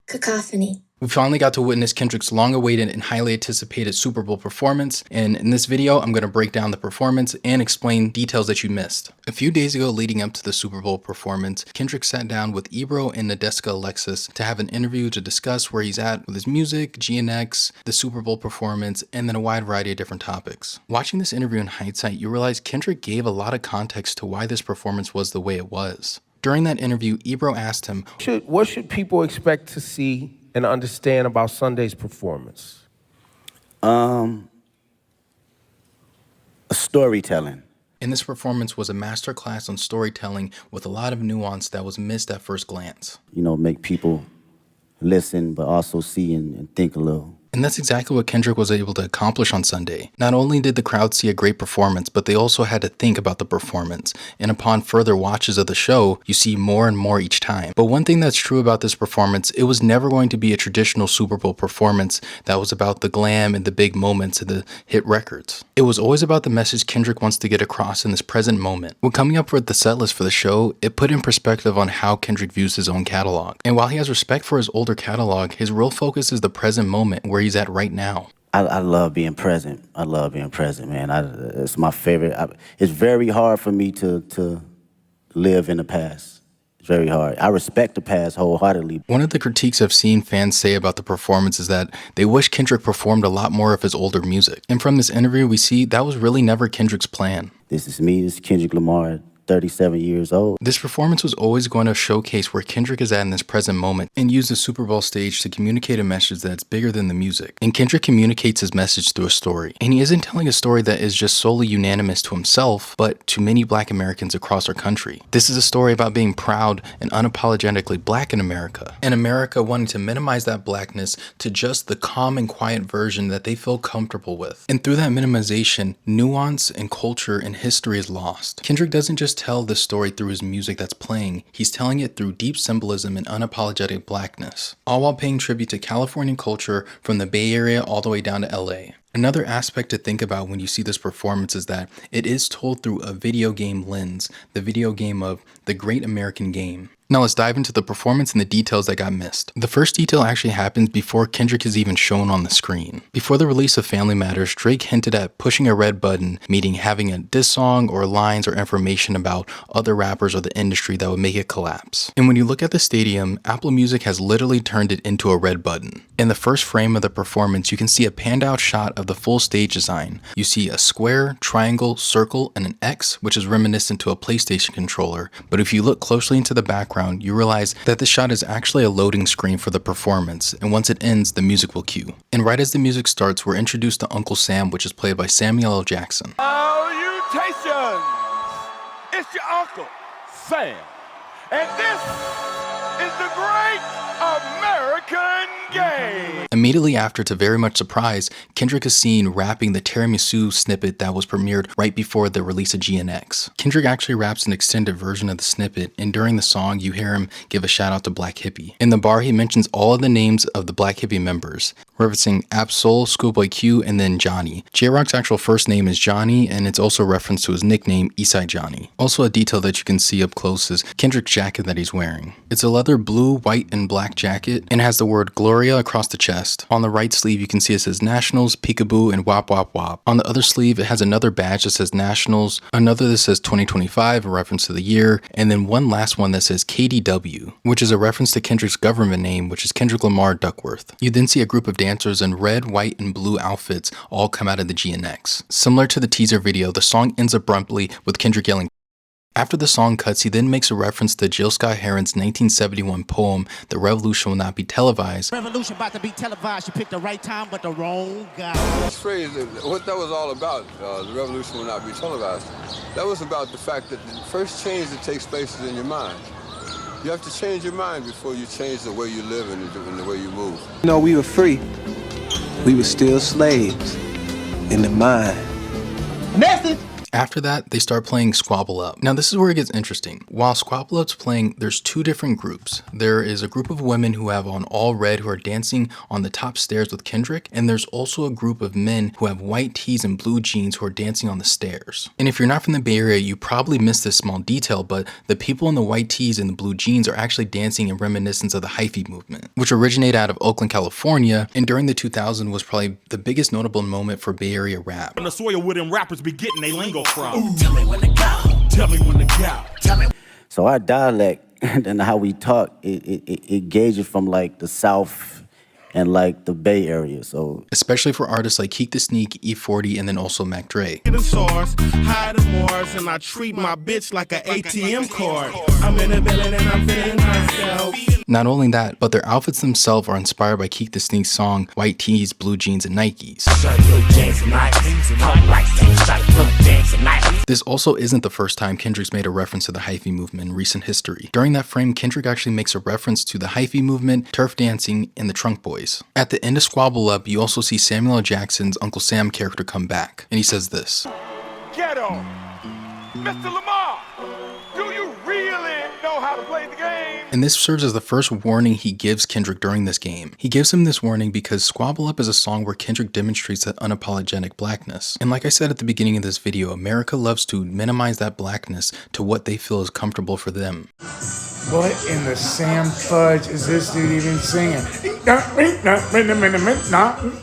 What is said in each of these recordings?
Ka-Kafanee. We finally got to witness Kendrick's long-awaited and highly anticipated Super Bowl performance, and in this video, I'm going to break down the performance and explain details that you missed. A few days ago, leading up to the Super Bowl performance, Kendrick sat down with Ebro and Nadeska Alexis to have an interview to discuss where he's at with his music, GNX, the Super Bowl performance, and then a wide variety of different topics. Watching this interview in hindsight, you realize Kendrick gave a lot of context to why this performance was the way it was. During that interview, Ebro asked him, What should people expect to see and understand about Sunday's performance? Storytelling. and this performance was a masterclass on storytelling with a lot of nuance that was missed at first glance. You know, make people listen, but also see and think a little. And that's exactly what Kendrick was able to accomplish on Sunday. Not only did the crowd see a great performance, but they also had to think about the performance. And upon further watches of the show, you see more and more each time. But one thing that's true about this performance, it was never going to be a traditional Super Bowl performance that was about the glam and the big moments and the hit records. It was always about the message Kendrick wants to get across in this present moment. When coming up with the set list for the show, it put in perspective on how Kendrick views his own catalog. And while he has respect for his older catalog, his real focus is the present moment where he's at right now. I love being present. I love being present, man. It's my favorite. It's very hard for me to live in the past. It's very hard. I respect the past wholeheartedly. One of the critiques I've seen fans say about the performance is that they wish Kendrick performed a lot more of his older music. And from this interview, we see that was really never Kendrick's plan. This is me. This is Kendrick Lamar. 37 years old. This performance was always going to showcase where Kendrick is at in this present moment and use the Super Bowl stage to communicate a message that's bigger than the music. And Kendrick communicates his message through a story. And he isn't telling a story that is just solely unanimous to himself, but to many Black Americans across our country. This is a story about being proud and unapologetically Black in America. And America wanting to minimize that Blackness to just the calm and quiet version that they feel comfortable with. And through that minimization, nuance and culture and history is lost. Kendrick doesn't just tell this story through his music that's playing, he's telling it through deep symbolism and unapologetic Blackness, all while paying tribute to Californian culture from the Bay Area all the way down to LA. Another aspect to think about when you see this performance is that it is told through a video game lens, the video game of The Great American Game. Now let's dive into the performance and the details that got missed. The first detail actually happens before Kendrick is even shown on the screen. Before the release of Family Matters, Drake hinted at pushing a red button, meaning having a diss song or lines or information about other rappers or the industry that would make it collapse. And when you look at the stadium, Apple Music has literally turned it into a red button. In the first frame of the performance, you can see a panned out shot of the full stage design. You see a square, triangle, circle, and an X, which is reminiscent to a PlayStation controller. But if you look closely into the background, you realize that this shot is actually a loading screen for the performance, and once it ends, the music will cue. And right as the music starts, we're introduced to Uncle Sam, which is played by Samuel L. Jackson. Salutations! It's your Uncle Sam, and this is the Great American Game! Immediately after, to very much surprise, Kendrick is seen rapping the Tiramisu snippet that was premiered right before the release of GNX. Kendrick actually raps an extended version of the snippet, and during the song, you hear him give a shout out to Black Hippie. In the bar, he mentions all of the names of the Black Hippie members, referencing Ab-Soul, Schoolboy Q, and then Johnny. J-Rock's actual first name is Johnny, and it's also referenced to his nickname, Eastside Johnny. Also, a detail that you can see up close is Kendrick's jacket that he's wearing. It's a leather blue, white, and black jacket, and has the word Gloria across the chest. On the right sleeve, you can see it says Nationals, Peekaboo, and Wop Wop Wop. On the other sleeve, it has another badge that says Nationals, another that says 2025, a reference to the year, and then one last one that says KDW, which is a reference to Kendrick's government name, which is Kendrick Lamar Duckworth. You then see a group of dancers in red, white, and blue outfits all come out of the GNX. Similar to the teaser video, the song ends abruptly with Kendrick yelling. After the song cuts, he then makes a reference to Jill Scott Heron's 1971 poem, The Revolution Will Not Be Televised. Revolution about to be televised. You picked the right time, but the wrong guy. This phrase, what that was all about, the revolution will not be televised, that was about the fact that the first change that takes place is in your mind. You have to change your mind before you change the way you live and the way you move. You know, we were free. We were still slaves in the mind. Message! After that, they start playing Squabble Up. Now this is where it gets interesting. While Squabble Up's playing, there's two different groups. There is a group of women who have on all red who are dancing on the top stairs with Kendrick, and there's also a group of men who have white tees and blue jeans who are dancing on the stairs. And if you're not from the Bay Area, you probably missed this small detail, but the people in the white tees and the blue jeans are actually dancing in reminiscence of the hyphy movement, which originated out of Oakland, California, and during the 2000s was probably the biggest notable moment for Bay Area rap. On the soil where them rappers be getting they lingo from. Tell me when to go. Tell me when to go. Tell me. So our dialect and how we talk, it gauges from like the South and like the Bay Area. So especially for artists like Keek the Sneak, E40, and then also Mac Dre. The source, hide the Mars, and I treat my bitch like an ATM card. I'm in a building and I'm feeling myself. Not only that, but their outfits themselves are inspired by Keek the Sneak's song White Tees, Blue Jeans, and Nikes. This also isn't the first time Kendrick's made a reference to the hyphy movement in recent history. During that frame, Kendrick actually makes a reference to the hyphy movement, turf dancing, and the Trunk Boys. At the end of Squabble Up, you also see Samuel L. Jackson's Uncle Sam character come back, and he says this. Ghetto, Mr. Lamar, do you really know how to play the game? And this serves as the first warning he gives Kendrick during this game. He gives him this warning because Squabble Up is a song where Kendrick demonstrates that unapologetic blackness. And like I said at the beginning of this video, America loves to minimize that blackness to what they feel is comfortable for them. What in the Sam Fudge is this dude even singing?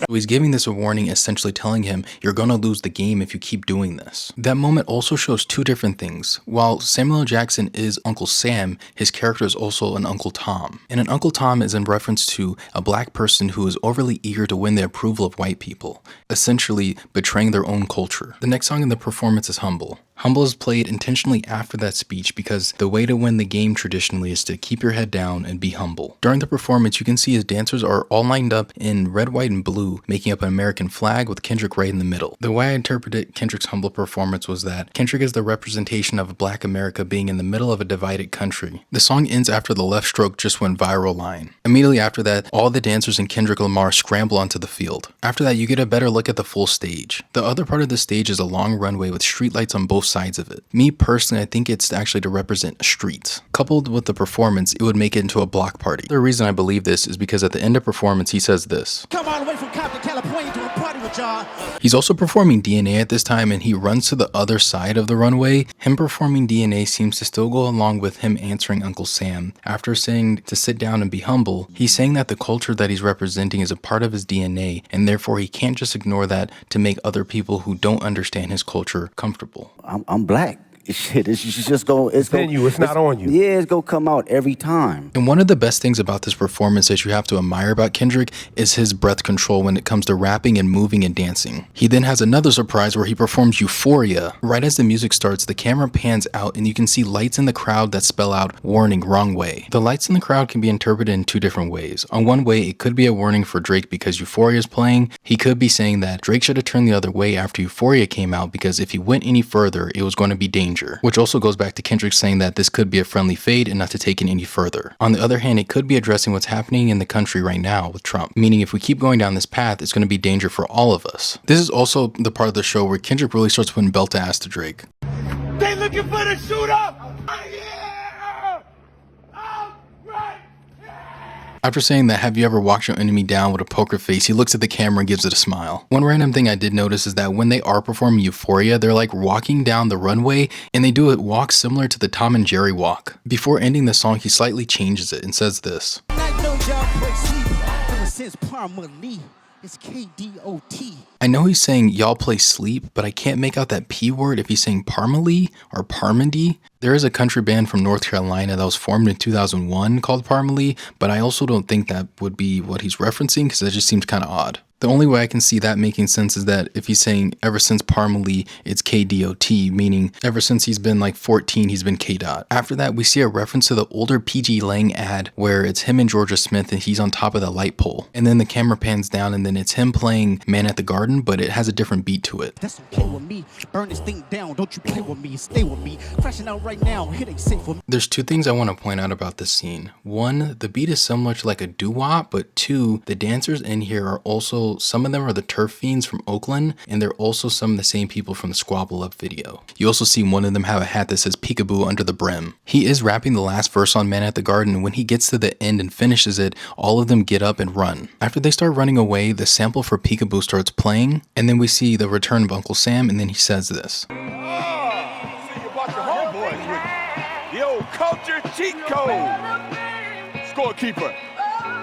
So he's giving this a warning, essentially telling him, you're gonna lose the game if you keep doing this. That moment also shows two different things. While Samuel L. Jackson is Uncle Sam, his character is also an Uncle Tom. And an Uncle Tom is in reference to a black person who is overly eager to win the approval of white people, essentially betraying their own culture. The next song in the performance is Humble. Humble is played intentionally after that speech because the way to win the game traditionally is to keep your head down and be humble. During the performance, you can see his dancers are all lined up in red, white, and blue, making up an American flag with Kendrick right in the middle. The way I interpreted Kendrick's Humble performance was that Kendrick is the representation of Black America being in the middle of a divided country. The song ends after the left stroke just went viral line. Immediately after that, all the dancers and Kendrick Lamar scramble onto the field. After that, you get a better look at the full stage. The other part of the stage is a long runway with streetlights on both sides of it. Me personally, I think it's actually to represent streets. Coupled with the performance, it would make it into a block party. The reason I believe this is because at the end of performance, he says this. Come all the way from Compton, California to a party with y'all. He's also performing DNA at this time, and he runs to the other side of the runway. Him performing DNA seems to still go along with him answering Uncle Sam. After saying to sit down and be humble, he's saying that the culture that he's representing is a part of his DNA, and therefore he can't just ignore that to make other people who don't understand his culture comfortable. I'm black. Shit, it's just go. It's not on you. Yeah, it's gonna come out every time. And one of the best things about this performance that you have to admire about Kendrick is his breath control when it comes to rapping and moving and dancing. He then has another surprise where he performs Euphoria. Right as the music starts, the camera pans out and you can see lights in the crowd that spell out warning, wrong way. The lights in the crowd can be interpreted in two different ways. On one way, it could be a warning for Drake because Euphoria is playing. He could be saying that Drake should have turned the other way after Euphoria came out because if he went any further, it was going to be dangerous. Which also goes back to Kendrick saying that this could be a friendly fade and not to take it any further. On the other hand, it could be addressing what's happening in the country right now with Trump, meaning if we keep going down this path, it's going to be danger for all of us. This is also the part of the show where Kendrick really starts putting belt to ass to Drake. They looking for the shooter! Yeah! All right! After saying that, have you ever walked your enemy down with a poker face, he looks at the camera and gives it a smile. One random thing I did notice is that when they are performing Euphoria, they're like walking down the runway and they do a walk similar to the Tom and Jerry walk. Before ending the song, he slightly changes it and says this. It's KDOT. I know he's saying y'all play sleep, but I can't make out that P word if he's saying Parmalee or Parmandy. There is a country band from North Carolina that was formed in 2001 called Parmalee, but I also don't think that would be what he's referencing because that just seems kind of odd. The only way I can see that making sense is that if he's saying ever since Parmalee, it's KDOT, meaning ever since he's been like 14, he's been K-Dot. After that, we see a reference to the older PG Lang ad where it's him and Georgia Smith and he's on top of the light pole. And then the camera pans down and then it's him playing Man at the Garden, but it has a different beat to it. That's okay with me. Burn this thing down. Don't you play with me. Stay with me. Crashing out right now. It ain't safe for me. There's two things I want to point out about this scene. One, the beat is similar to like a doo-wop, but two, the dancers in here are also people, some of them are the Turf Fiends from Oakland, and they're also some of the same people from the Squabble Up video. You also see one of them have a hat that says Peekaboo under the brim. He is rapping the last verse on Man at the Garden, and when he gets to the end and finishes it, all of them get up and run. After they start running away, the sample for Peekaboo starts playing, and then we see the return of Uncle Sam, and then he says this. See, you brought your homeboys with you. The old culture cheat code. Scorekeeper,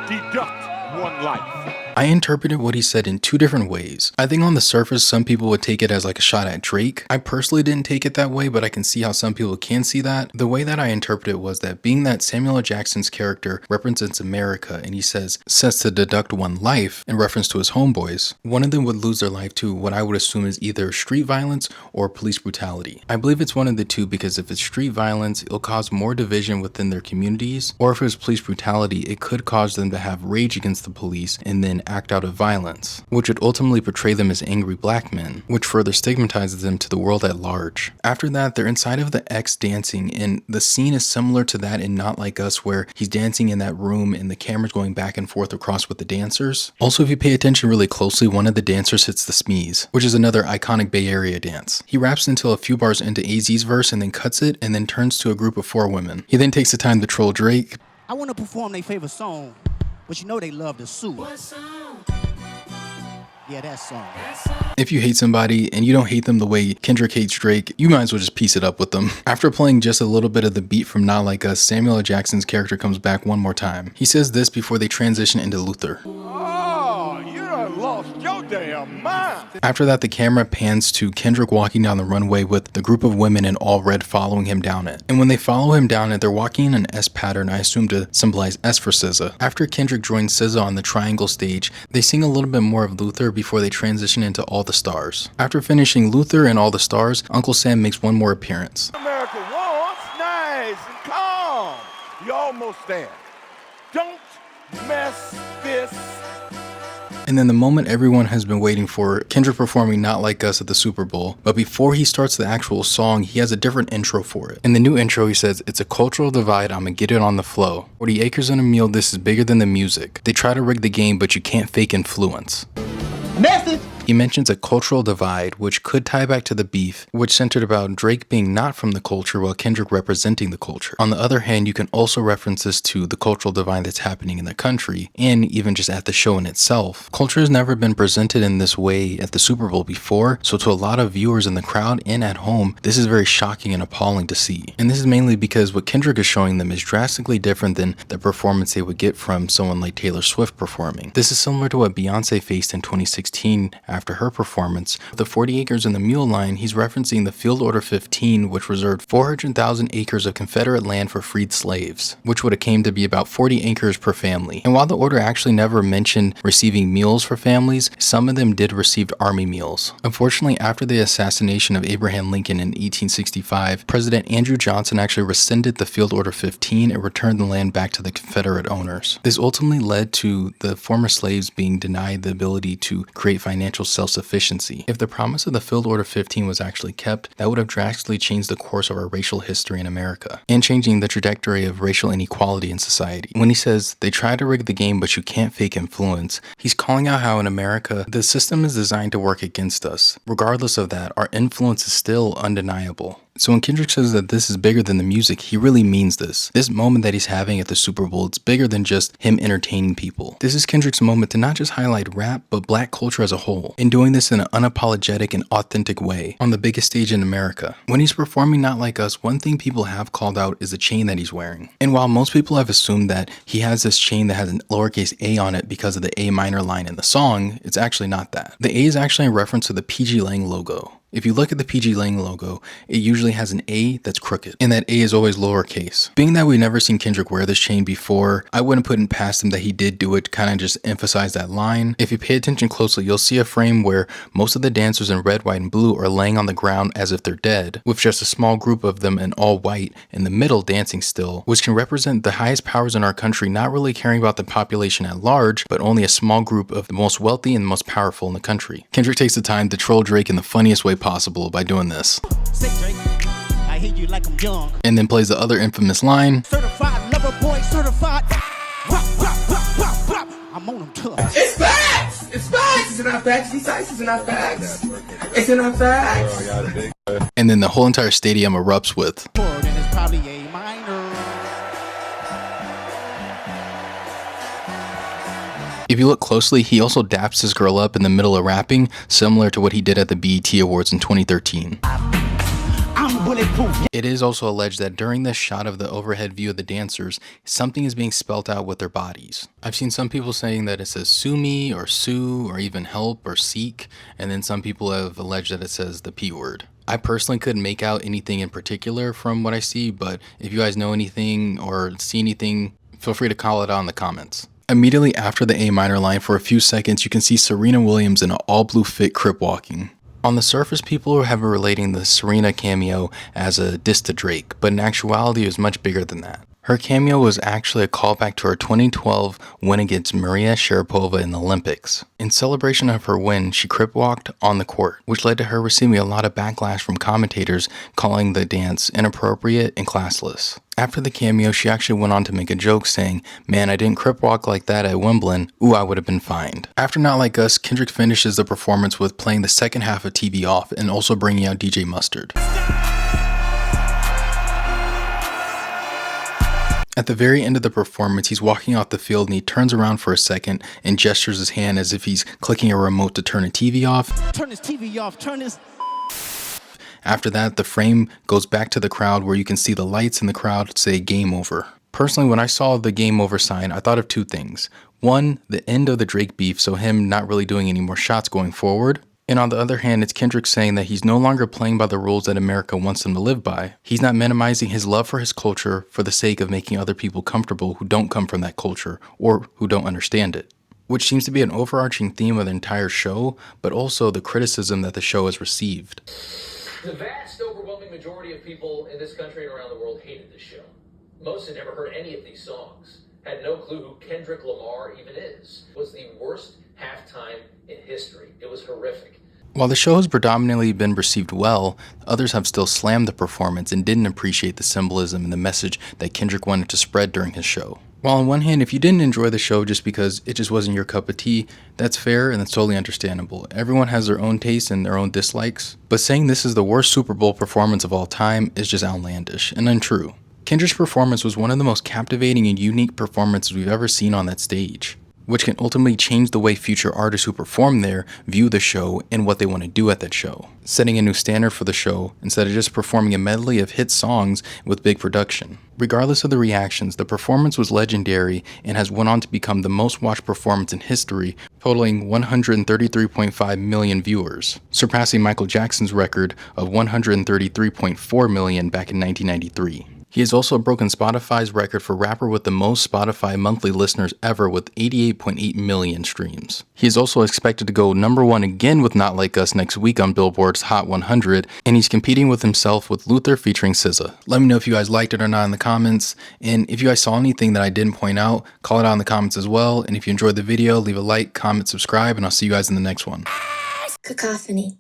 deduct 1 life. I interpreted what he said in 2 different ways. I think on the surface, some people would take it as like a shot at Drake. I personally didn't take it that way, but I can see how some people can see that. The way that I interpreted it was that being that Samuel L. Jackson's character represents America, and he says to deduct 1 life in reference to his homeboys, one of them would lose their life to what I would assume is either street violence or police brutality. I believe it's one of the 2 because if it's street violence, it'll cause more division within their communities, or if it was police brutality, it could cause them to have rage against the police and then act out of violence, which would ultimately portray them as angry black men, which further stigmatizes them to the world at large. After that, they're inside of the X dancing, and the scene is similar to that in Not Like Us, where he's dancing in that room and the camera's going back and forth across with the dancers. Also, if you pay attention really closely, one of the dancers hits the smeeze, which is another iconic Bay Area dance. He raps until a few bars into AZ's verse and then cuts it and then turns to a group of 4 women. He then takes the time to troll Drake. I want to perform their favorite song, but you know they love to sue. What song? Yeah, that song. If you hate somebody and you don't hate them the way Kendrick hates Drake, you might as well just piece it up with them. After playing just a little bit of the beat from Not Like Us, Samuel L. Jackson's character comes back one more time. He says this before they transition into Luther. Oh, you done lost your damn mind. After that, the camera pans to Kendrick walking down the runway with the group of women in all red following him down it. And when they follow him down it, they're walking in an S pattern, I assume to symbolize S for SZA. After Kendrick joins SZA on the triangle stage, they sing a little bit more of Luther before they transition into All the Stars. After finishing Luther and All the Stars, Uncle Sam makes one more appearance. America wants nice and calm. You almost there. Don't mess this. And then the moment everyone has been waiting for, Kendrick performing Not Like Us at the Super Bowl. But before he starts the actual song, he has a different intro for it. In the new intro, he says, "It's a cultural divide, I'ma get it on the flow. 40 acres and a meal, this is bigger than the music. They try to rig the game, but you can't fake influence." Message! He mentions a cultural divide, which could tie back to the beef, which centered about Drake being not from the culture while Kendrick representing the culture. On the other hand, you can also reference this to the cultural divide that's happening in the country, and even just at the show in itself. Culture has never been presented in this way at the Super Bowl before, so to a lot of viewers in the crowd and at home, this is very shocking and appalling to see. And this is mainly because what Kendrick is showing them is drastically different than the performance they would get from someone like Taylor Swift performing. This is similar to what Beyonce faced in 2016 after her performance. With the 40 acres and the mule line, he's referencing the Field Order 15, which reserved 400,000 acres of Confederate land for freed slaves, which would have came to be about 40 acres per family. And while the order actually never mentioned receiving meals for families, some of them did receive army meals. Unfortunately, after the assassination of Abraham Lincoln in 1865, President Andrew Johnson actually rescinded the Field Order 15 and returned the land back to the Confederate owners. This ultimately led to the former slaves being denied the ability to create financial self-sufficiency. If the promise of the Field Order 15 was actually kept, that would have drastically changed the course of our racial history in America, and changing the trajectory of racial inequality in society. When he says, "They try to rig the game, but you can't fake influence," he's calling out how in America, the system is designed to work against us. Regardless of that, our influence is still undeniable. So when Kendrick says that this is bigger than the music, he really means this. This moment that he's having at the Super Bowl, it's bigger than just him entertaining people. This is Kendrick's moment to not just highlight rap, but black culture as a whole, and doing this in an unapologetic and authentic way on the biggest stage in America. When he's performing Not Like Us, one thing people have called out is the chain that he's wearing. And while most people have assumed that he has this chain that has a lowercase a on it because of the A minor line in the song, it's actually not that. The A is actually in reference to the PG Lang logo. If you look at the PG Lang logo, it usually has an A that's crooked, and that A is always lowercase. Being that we've never seen Kendrick wear this chain before, I wouldn't put it past him that he did do it to kind of just emphasize that line. If you pay attention closely, you'll see a frame where most of the dancers in red, white, and blue are laying on the ground as if they're dead, with just a small group of them in all white in the middle dancing still, which can represent the highest powers in our country not really caring about the population at large, but only a small group of the most wealthy and most powerful in the country. Kendrick takes the time to troll Drake in the funniest way possible by doing this. Say, Drake, I hear you like I'm young. And then plays the other infamous line. Certified lover boy, certified. I'm on them tough. It's facts! It's facts! It's in our facts, D-Size. It's in our facts. It's in our facts. And then the whole entire stadium erupts with. Chord, and it's probably A minor. If you look closely, he also daps his girl up in the middle of rapping, similar to what he did at the BET Awards in 2013. I'm bulletproof. It is also alleged that during this shot of the overhead view of the dancers, something is being spelt out with their bodies. I've seen some people saying that it says sue me or sue or even help or seek, and then some people have alleged that it says the P word. I personally couldn't make out anything in particular from what I see, but if you guys know anything or see anything, feel free to call it out in the comments. Immediately after the A minor line, for a few seconds, you can see Serena Williams in an all blue fit crip walking. On the surface, people have been relating the Serena cameo as a diss to Drake, but in actuality it was much bigger than that. Her cameo was actually a callback to her 2012 win against Maria Sharapova in the Olympics. In celebration of her win, she crip walked on the court, which led to her receiving a lot of backlash from commentators calling the dance inappropriate and classless. After the cameo, she actually went on to make a joke saying, "Man, I didn't crip walk like that at Wimbledon. Ooh, I would have been fined." After Not Like Us, Kendrick finishes the performance with playing the second half of TV Off and also bringing out DJ Mustard. At the very end of the performance, he's walking off the field and he turns around for a second and gestures his hand as if he's clicking a remote to turn a TV off. Turn this TV off, turn this. After that, the frame goes back to the crowd where you can see the lights in the crowd say game over. Personally, when I saw the game over sign, I thought of two things. One, the end of the Drake beef, so him not really doing any more shots going forward. And on the other hand, it's Kendrick saying that he's no longer playing by the rules that America wants him to live by. He's not minimizing his love for his culture for the sake of making other people comfortable who don't come from that culture or who don't understand it. Which seems to be an overarching theme of the entire show, but also the criticism that the show has received. The vast, overwhelming majority of people in this country and around the world hated this show. Most had never heard any of these songs, had no clue who Kendrick Lamar even is. It was the worst halftime in history. It was horrific. While the show has predominantly been received well, others have still slammed the performance and didn't appreciate the symbolism and the message that Kendrick wanted to spread during his show. While on one hand, if you didn't enjoy the show just because it just wasn't your cup of tea, that's fair and that's totally understandable. Everyone has their own tastes and their own dislikes, but saying this is the worst Super Bowl performance of all time is just outlandish and untrue. Kendrick's performance was one of the most captivating and unique performances we've ever seen on that stage, which can ultimately change the way future artists who perform there view the show and what they want to do at that show, setting a new standard for the show instead of just performing a medley of hit songs with big production. Regardless of the reactions, the performance was legendary and has went on to become the most watched performance in history, totaling 133.5 million viewers, surpassing Michael Jackson's record of 133.4 million back in 1993. He has also broken Spotify's record for rapper with the most Spotify monthly listeners ever with 88.8 million streams. He is also expected to go #1 again with Not Like Us next week on Billboard's Hot 100, and he's competing with himself with Luther featuring SZA. Let me know if you guys liked it or not in the comments, and if you guys saw anything that I didn't point out, call it out in the comments as well, and if you enjoyed the video, leave a like, comment, subscribe, and I'll see you guys in the next one. Ka-Kafanee.